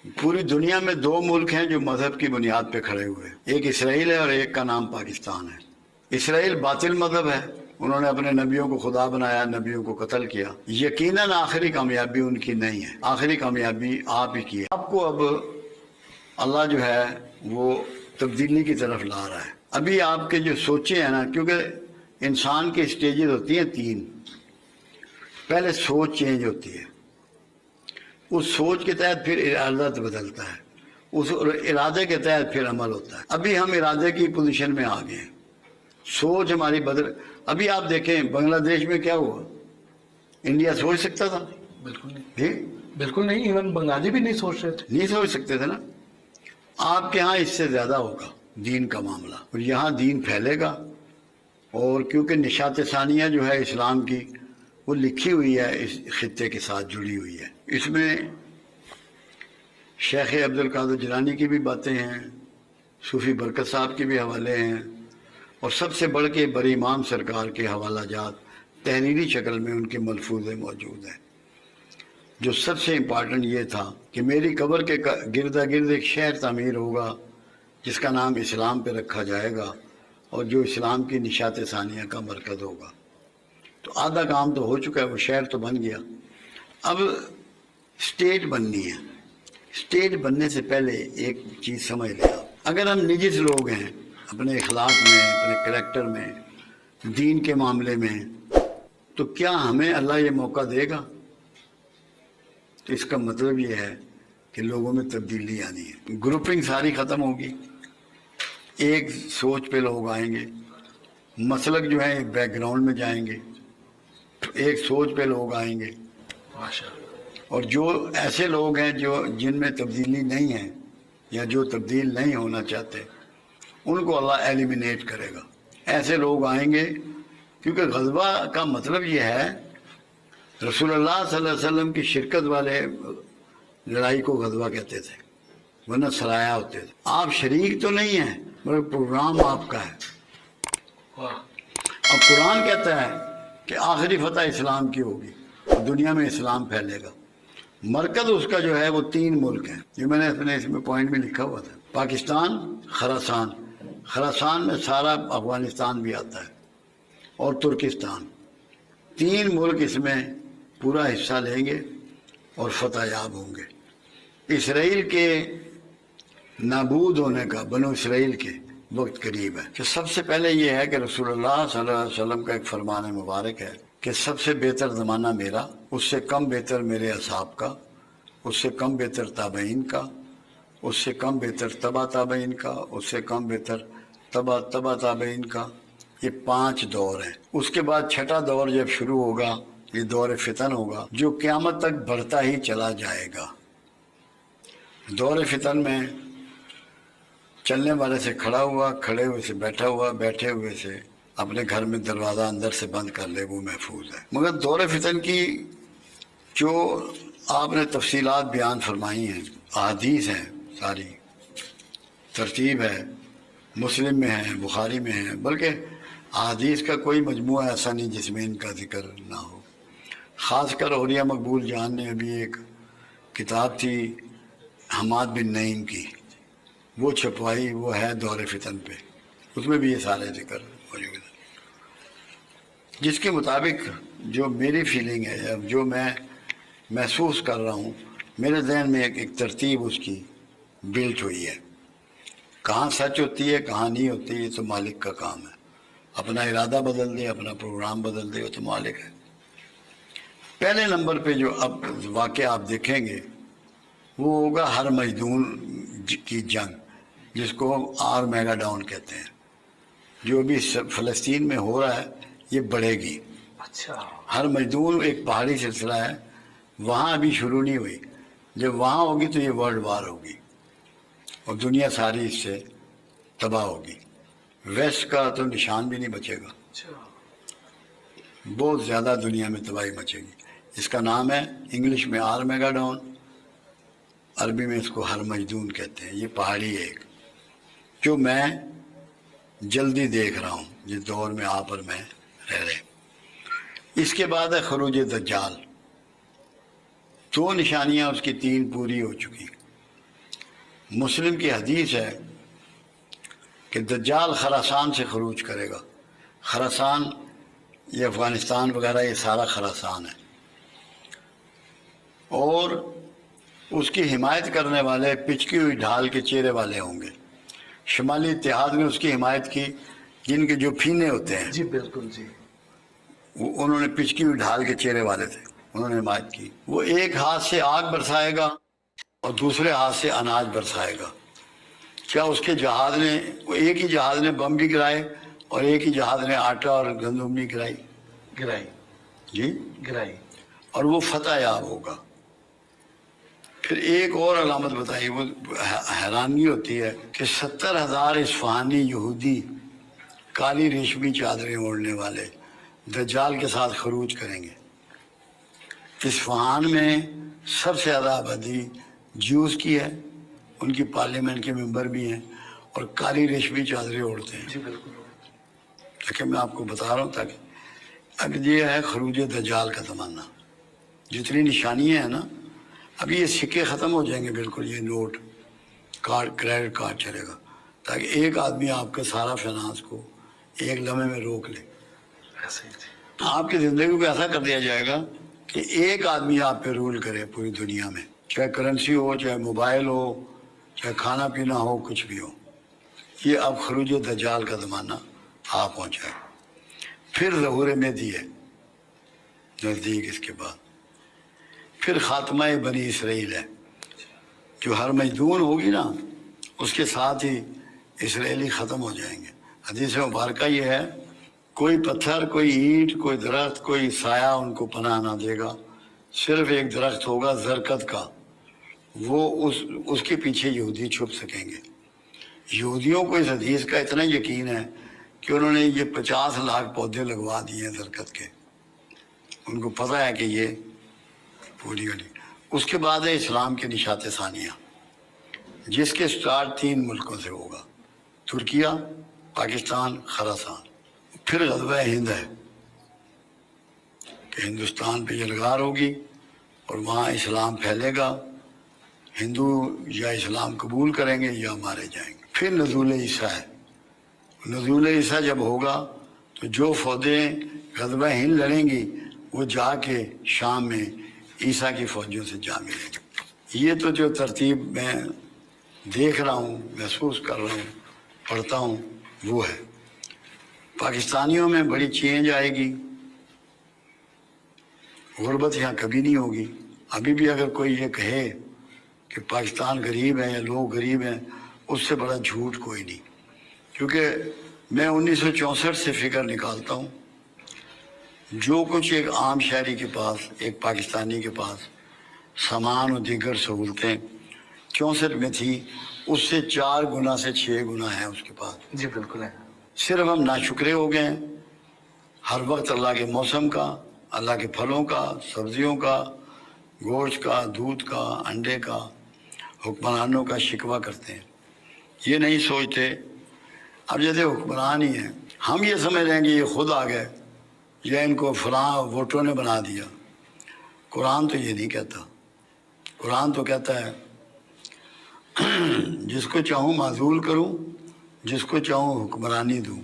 پوری دنیا میں دو ملک ہیں جو مذہب کی بنیاد پہ کھڑے ہوئے، ایک اسرائیل ہے اور ایک کا نام پاکستان ہے۔ اسرائیل باطل مذہب ہے، انہوں نے اپنے نبیوں کو خدا بنایا، نبیوں کو قتل کیا۔ یقیناً آخری کامیابی ان کی نہیں ہے، آخری کامیابی آپ ہی کی ہے۔ آپ کو اب اللہ جو ہے وہ تبدیلی کی طرف لا رہا ہے۔ ابھی آپ کے جو سوچیں ہیں نا، کیونکہ انسان کے اسٹیجز ہوتی ہیں تین۔ پہلے سوچ چینج ہوتی ہے، اس سوچ کے تحت پھر ارادہ بدلتا ہے، اس ارادے کے تحت پھر عمل ہوتا ہے۔ ابھی ہم ارادے کی پوزیشن میں آ گئے ہیں، سوچ ہماری بدل۔ ابھی آپ دیکھیں بنگلہ دیش میں کیا ہوا، انڈیا سوچ سکتا تھا؟ بالکل نہیں، جی بالکل نہیں، ایون بنگالی بھی نہیں سوچ رہے تھے۔ نہیں سوچ سکتے تھے نا۔ آپ کے ہاں اس سے زیادہ ہوگا دین کا معاملہ، اور یہاں دین پھیلے گا، اور کیونکہ نشات ثانیہ جو ہے اسلام کی وہ لکھی ہوئی ہے، اس خطے کے ساتھ جڑی ہوئی ہے۔ اس میں شیخ عبدالقادر جیلانی کی بھی باتیں ہیں، صوفی برکت صاحب کے بھی حوالے ہیں، اور سب سے بڑھ کے بڑے امام سرکار کے حوالہ جات تحریری شکل میں ان کے ملفوظے موجود ہیں۔ جو سب سے امپارٹنٹ یہ تھا کہ میری قبر کے گردا گرد ایک شہر تعمیر ہوگا جس کا نام اسلام پہ رکھا جائے گا، اور جو اسلام کی نشات ثانیہ کا مرکز ہوگا۔ تو آدھا کام تو ہو چکا ہے، وہ شہر تو بن گیا، اب اسٹیٹ بننی ہے۔ اسٹیٹ بننے سے پہلے ایک چیز سمجھ لیں آپ، اگر ہم نجس لوگ ہیں اپنے اخلاق میں، اپنے کریکٹر میں، دین کے معاملے میں، تو کیا ہمیں اللہ یہ موقع دے گا؟ تو اس کا مطلب یہ ہے کہ لوگوں میں تبدیلی آنی ہے، گروپنگ ساری ختم ہوگی، ایک سوچ پہ لوگ آئیں گے، مسلک جو ہے ایک بیک گراؤنڈ میں جائیں گے، ایک سوچ پہ لوگ آئیں گے، اور جو ایسے لوگ ہیں جن میں تبدیلی نہیں ہے یا جو تبدیل نہیں ہونا چاہتے ان کو اللہ ایلیمینیٹ کرے گا۔ ایسے لوگ آئیں گے، کیونکہ غزوہ کا مطلب یہ ہے، رسول اللہ صلی اللہ علیہ وسلم کی شرکت والے لڑائی کو غزوہ کہتے تھے، ورنہ سرایہ ہوتے تھے۔ آپ شریک تو نہیں ہیں مگر پروگرام آپ کا ہے۔ اب قرآن کہتا ہے کہ آخری فتح اسلام کی ہوگی اور دنیا میں اسلام پھیلے گا۔ مرکز اس کا جو ہے وہ تین ملک ہیں، جو میں نے اپنے اس میں پوائنٹ میں لکھا ہوا تھا، پاکستان، خراسان۔ خراسان میں سارا افغانستان بھی آتا ہے، اور ترکستان۔ تین ملک اس میں پورا حصہ لیں گے اور فتح یاب ہوں گے۔ اسرائیل کے نابود ہونے کا، بنو اسرائیل کے وقت قریب ہے۔ کہ سب سے پہلے یہ ہے کہ رسول اللہ صلی اللہ علیہ وسلم کا ایک فرمان مبارک ہے کہ سب سے بہتر زمانہ میرا، اس سے کم بہتر میرے اصحاب کا، اس سے کم بہتر تابعین کا، اس سے کم بہتر تبع تابعین کا، اس سے کم بہتر تبع تابعین کا۔ یہ 5 دور ہیں۔ اس کے بعد چھٹا دور جب شروع ہوگا، یہ دور فتن ہوگا، جو قیامت تک بڑھتا ہی چلا جائے گا۔ دور فتن میں چلنے والے سے کھڑا ہوا، کھڑے ہوئے سے بیٹھا ہوا، بیٹھے ہوئے سے اپنے گھر میں دروازہ اندر سے بند کر لے، وہ محفوظ ہے۔ مگر دور فتن کی جو آپ نے تفصیلات بیان فرمائی ہیں، احادیث ہیں، ساری ترتیب ہے، مسلم میں ہے، بخاری میں ہے، بلکہ احادیث کا کوئی مجموعہ ایسا نہیں جس میں ان کا ذکر نہ ہو۔ خاص کر اولیاء مقبول جان نے ابھی ایک کتاب تھی حماد بن نعیم کی، وہ چھپوائی، وہ ہے دور فتن پہ، اس میں بھی یہ سارے ذکر موجود ہیں۔ جس کے مطابق جو میری فیلنگ ہے، جو میں محسوس کر رہا ہوں، میرے ذہن میں ایک ترتیب اس کی بلٹ ہوئی ہے۔ کہاں سچ ہوتی ہے کہاں نہیں ہوتی، یہ تو مالک کا کام ہے۔ اپنا ارادہ بدل دے، اپنا پروگرام بدل دے، وہ تو مالک ہے۔ پہلے نمبر پہ جو اب واقعہ آپ دیکھیں گے وہ ہوگا ہر مجدون کی جنگ، جس کو آر میگا ڈاؤن کہتے ہیں، جو ابھی فلسطین میں ہو رہا ہے، یہ بڑھے گی۔ اچھا، ہر مجدون ایک پہاڑی سلسلہ ہے، وہاں ابھی شروع نہیں ہوئی، جب وہاں ہوگی تو یہ ورلڈ وار ہوگی اور دنیا ساری اس سے تباہ ہوگی۔ ویسٹ کا تو نشان بھی نہیں بچے گا، بہت زیادہ دنیا میں تباہی مچے گی۔ اس کا نام ہے انگلش میں آر میگا ڈاؤن، عربی میں اس کو ہر مجدون کہتے ہیں۔ یہ پہاڑی ایک جو میں جلدی دیکھ رہا ہوں، جس دور میں آپ اور میں رہ رہے۔ اس کے بعد ہے خروج دجال۔ 2 نشانیاں اس کی 3 پوری ہو چکی۔ مسلم کی حدیث ہے کہ دجال خراسان سے خروج کرے گا. خراسان یہ افغانستان وغیرہ یہ سارا خراسان ہے. اور اس کی حمایت کرنے والے پچکی ہوئی ڈھال کے چہرے والے ہوں گے. شمالی اتحاد نے اس کی حمایت کی، جن کے جو پھینے ہوتے ہیں جی بالکل جی. انہوں نے پچکی ہوئی ڈھال کے چہرے والے تھے، انہوں نے حمایت کی. وہ ایک ہاتھ سے آگ برسائے گا اور دوسرے ہاتھ سے اناج برسائے گا. کیا اس کے جہاز نے، ایک ہی جہاز نے بم بھی گرائے اور ایک ہی جہاز نے آٹا اور گندم بھی گرائی. گرائی جی، گرائی. اور وہ فتح یاب ہوگا. پھر ایک اور علامت بتائی، وہ حیرانی ہوتی ہے کہ 70,000 اصفہانی یہودی کالی ریشمی چادریں اوڑھنے والے دجال کے ساتھ خروج کریں گے. اصفہان میں سب سے زیادہ آبادی جیوز کی ہے، ان کی پارلیمنٹ کے ممبر بھی ہیں اور کالی ریشمی چادریں اوڑھتے ہیں. جی بالکل. لیکن میں آپ کو بتا رہا ہوں تاکہ اب یہ ہے خروج دجال کا زمانہ. جتنی نشانیاں ہیں نا، ابھی یہ سکے ختم ہو جائیں گے بالکل، یہ نوٹ کارڈ کریڈٹ کارڈ چلے گا، تاکہ ایک آدمی آپ کے سارا فائنانس کو ایک لمحے میں روک لے. ایسے ہی جی. آپ کی زندگی کو ایسا کر دیا جائے گا کہ ایک آدمی آپ پہ رول کرے پوری دنیا میں، چاہے کرنسی ہو، چاہے موبائل ہو، چاہے کھانا پینا ہو، کچھ بھی ہو. یہ اب خروج دجال کا زمانہ آ پہنچا ہے. پھر ظہور مہدی ہے نزدیک. اس کے بعد پھر خاتمہ بنی اسرائیل ہے، جو ہر مجدون ہوگی نا اس کے ساتھ ہی اسرائیلی ختم ہو جائیں گے. حدیث مبارکہ یہ ہے، کوئی پتھر، کوئی اینٹ، کوئی درخت، کوئی سایہ ان کو پناہ نہ دے گا. صرف ایک درخت ہوگا زرکت کا، وہ اس کے پیچھے یہودی چھپ سکیں گے. یہودیوں کو اس حدیث کا اتنا یقین ہے کہ انہوں نے یہ 50 لاکھ پودے لگوا دیے ہیں زرکت کے. ان کو پتہ ہے کہ یہ پوری گلی. اس کے بعد ہے اسلام کے نشات ثانیہ، جس کے سٹارٹ 3 ملکوں سے ہوگا: ترکیہ، پاکستان، خراسان. پھر غزوہ ہند ہے کہ ہندوستان پہ یلغار ہوگی اور وہاں اسلام پھیلے گا. ہندو یا اسلام قبول کریں گے یا مارے جائیں گے. پھر نزول عیسیٰ ہے. نزول عیسیٰ جب ہوگا تو جو فوجیں غزوہ ہند لڑیں گی وہ جا کے شام میں عیسیٰ کی فوجوں سے جا ملیں گے. یہ تو جو ترتیب میں دیکھ رہا ہوں، محسوس کر رہا ہوں، پڑھتا ہوں، وہ ہے. پاکستانیوں میں بڑی چینج آئے گی. غربت یہاں کبھی نہیں ہوگی. ابھی بھی اگر کوئی یہ کہے کہ پاکستان غریب ہے یا لوگ غریب ہیں، اس سے بڑا جھوٹ کوئی نہیں. کیونکہ میں 1964 سے فگر نکالتا ہوں، جو کچھ ایک عام شہری کے پاس، ایک پاکستانی کے پاس سامان و دیگر سہولتیں 64 میں تھی، اس سے 4 گنا سے 6 گنا ہے اس کے پاس. جی بالکل ہے. صرف ہم ناشکرے ہو گئے ہیں. ہر وقت اللہ کے موسم کا، اللہ کے پھلوں کا، سبزیوں کا، گوشت کا، دودھ کا، انڈے کا، حکمرانوں کا شکوہ کرتے ہیں. یہ نہیں سوچتے اب جیسے حکمران ہی ہیں، ہم یہ سمجھ رہے ہیں کہ یہ خود آ گئے یا ان کو فلاں ووٹوں نے بنا دیا. قرآن تو یہ نہیں کہتا. قرآن تو کہتا ہے جس کو چاہوں معزول کروں، جس کو چاہوں حکمرانی دوں.